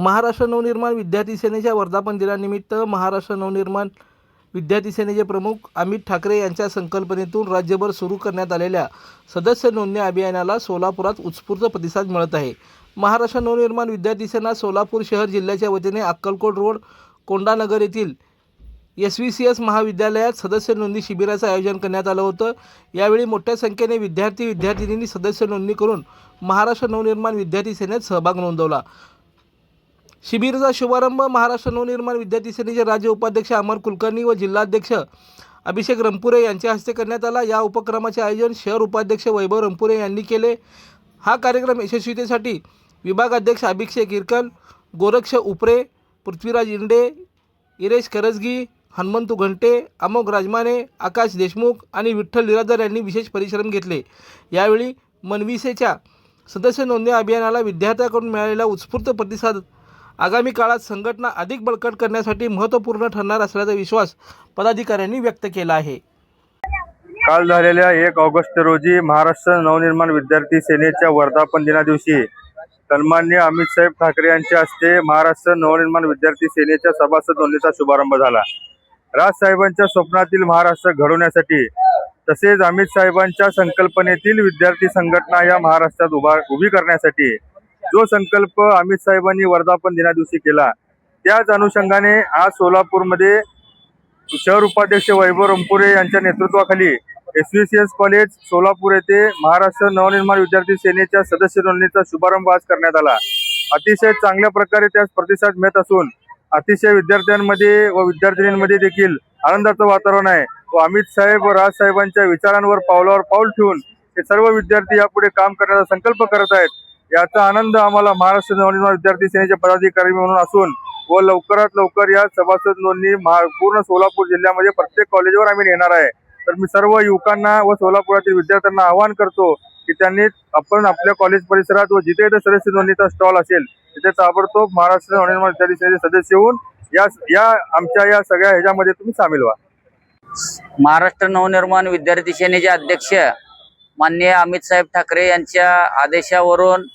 महाराष्ट्र नवनिर्माण विद्यार्थी सेनेच्या वर्धापन दिनानिमित्त महाराष्ट्र नवनिर्माण विद्यार्थी सेनेचे प्रमुख अमित ठाकरे यांच्या संकल्पनेतून राज्यभर सुरू करण्यात आलेल्या सदस्य नोंदणी अभियानाला सोलापुरात उत्स्फूर्त प्रतिसाद मिळत आहे। महाराष्ट्र नवनिर्माण विद्यार्थी सेना सोलापूर शहर जिल्ह्याच्या वतीने अक्कलकोट रोड कोंडानगर येथील SVCS महाविद्यालयात सदस्य नोंदणी शिबिराचं आयोजन करण्यात आलं होतं। यावेळी मोठ्या संख्येने विद्यार्थी-विद्यार्थिनींनी सदस्य नोंदणी करून महाराष्ट्र नवनिर्माण विद्यार्थी सेनेत सहभाग नोंदवला। शिबिराचा शुभारंभ महाराष्ट्र नवनिर्माण विद्यार्थी सेनेचे राज्य उपाध्यक्ष अमर कुलकर्णी व जिल्हाध्यक्ष अभिषेक रंपुरे यांच्या हस्ते करण्यात आला। या उपक्रमाचे आयोजन शहर उपाध्यक्ष वैभव रंपुरे यांनी केले। हा कार्यक्रम यशस्वीतेसाठी विभागाध्यक्ष अभिषेक इरकल, गोरक्ष उपरे, पृथ्वीराज इंडे, इरेश करजगी, हनुमंतू घंटे, अमोघ राजमाने, आकाश देशमुख आणि विठ्ठल निराधर यांनी विशेष परिश्रम घेतले। यावेळी मनविसेच्या सदस्य नोंदणी अभियानाला विद्यार्थ्यांकडून मिळालेला उत्स्फूर्त प्रतिसाद आगामी काळात संघटना अधिक बळकट करण्यासाठी महत्त्वपूर्ण ठरणार असल्याचा विश्वास पदाधिकाऱ्यांनी व्यक्त केला आहे। काल झालेल्या 1 ऑगस्ट रोजी महाराष्ट्र नवनिर्माण विद्यार्थी सेनेच्या वर्धापन दिनादिवशी सन्माननीय अमित साहेब ठाकरे यांच्या हस्ते महाराष्ट्र नवनिर्माण विद्यार्थी सेनेच्या सभासद नोंदणीचा शुभारंभ झाला। राजसाहेबांच्या स्वप्नातील महाराष्ट्र घडवण्यासाठी तसेच अमित साहेबांच्या संकल्पनेतील विद्यार्थी संघटना या महाराष्ट्रात उभी करण्यासाठी जो संकल्प अमित साहेबांनी वर्धापन दिनादिवशी केला, त्याच अनुषंगाने आज सोलापूरमध्ये शहर उपाध्यक्ष वैभव रंपुरे यांच्या नेतृत्वाखाली SVCS कॉलेज सोलापूर येथे महाराष्ट्र नवनिर्माण विद्यार्थी सेनेच्या सदस्य नोंदणीचा शुभारंभ आज करण्यात आला। अतिशय चांगल्या प्रकारे त्यास प्रतिसाद मिळत असून अतिशय विद्यार्थ्यांमध्ये व विद्यार्थिनींमध्ये देखील आनंदाचं वातावरण आहे व अमित साहेब व राजसाहेबांच्या विचारांवर पावलावर पाऊल ठेवून हे सर्व विद्यार्थी यापुढे काम करण्याचा संकल्प करत आहेत। याचा आनंद आम्हाला महाराष्ट्र नवनिर्माण विद्यार्थी सेनेचे पदाधिकारी म्हणून असून व लवकरात लवकर या सभासद नोंदणी पूर्ण सोलापूर जिल्ह्यामध्ये प्रत्येक कॉलेजवर आम्ही नेणार आहे। तर मी सर्व युवकांना व सोलापुरातील विद्यार्थ्यांना आवाहन करतो की त्यांनी आपण आपल्या कॉलेज परिसरात व जिथे सदस्य नोंदणीचा स्टॉल असेल तिथे ताबडतोब महाराष्ट्र नवनिर्माण विद्यार्थी सेनेचे सदस्य होऊन या आमच्या या सगळ्या ह्याच्यामध्ये तुम्ही सामील व्हा। महाराष्ट्र नवनिर्माण विद्यार्थी सेनेचे अध्यक्ष माननीय अमित साहेब ठाकरे यांच्या आदेशावरून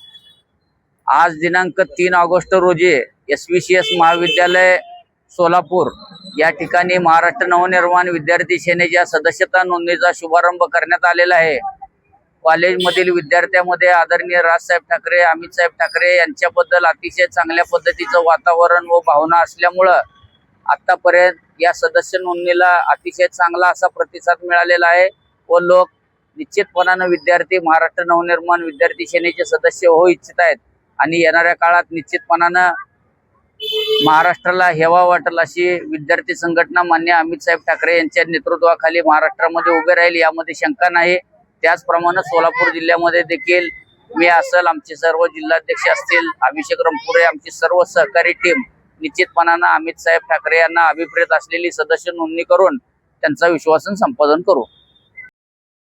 आज दिनांक 3 ऑगस्ट रोजी SVCS महाविद्यालय सोलापूर या ठिकाणी महाराष्ट्र नवनिर्माण विद्यार्थी सेनेच्या सदस्यता नोंदणीचा शुभारंभ करण्यात आलेला आहे। कॉलेजमधील विद्यार्थ्यांमध्ये आदरणीय राजसाहेब ठाकरे, अमित साहेब ठाकरे यांच्याबद्दल अतिशय चांगल्या पद्धतीचं वातावरण व भावना असल्यामुळं आतापर्यंत या सदस्य नोंदणीला अतिशय चांगला असा प्रतिसाद मिळालेला आहे व लोक निश्चितपणाने विद्यार्थी महाराष्ट्र नवनिर्माण विद्यार्थी सेनेचे सदस्य होऊ इच्छित आहेत आणि येणाऱ्या काळात निश्चितपणाने महाराष्ट्राला हेवा वाटेल अशी विद्यार्थी संघटना मान्य अमित साहेब ठाकरे यांच्या नेतृत्वाखाली महाराष्ट्रामध्ये उभे राहील यामध्ये शंका नाही। त्याचप्रमाणे सोलापूर जिल्ह्यामध्ये देखील मी असेल, आमचे सर्व जिल्हाध्यक्ष असतील, अभिषेक रंपुरे, आमची सर्व सहकारी टीम निश्चितपणाने अमित साहेब ठाकरे यांना अभिप्रेत असलेली सदस्य नोंदणी करून त्यांचा विश्वासन संपादन करू।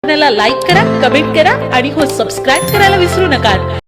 लाईक करा, कमेंट करा आणि सबस्क्राईब करायला विसरू नका।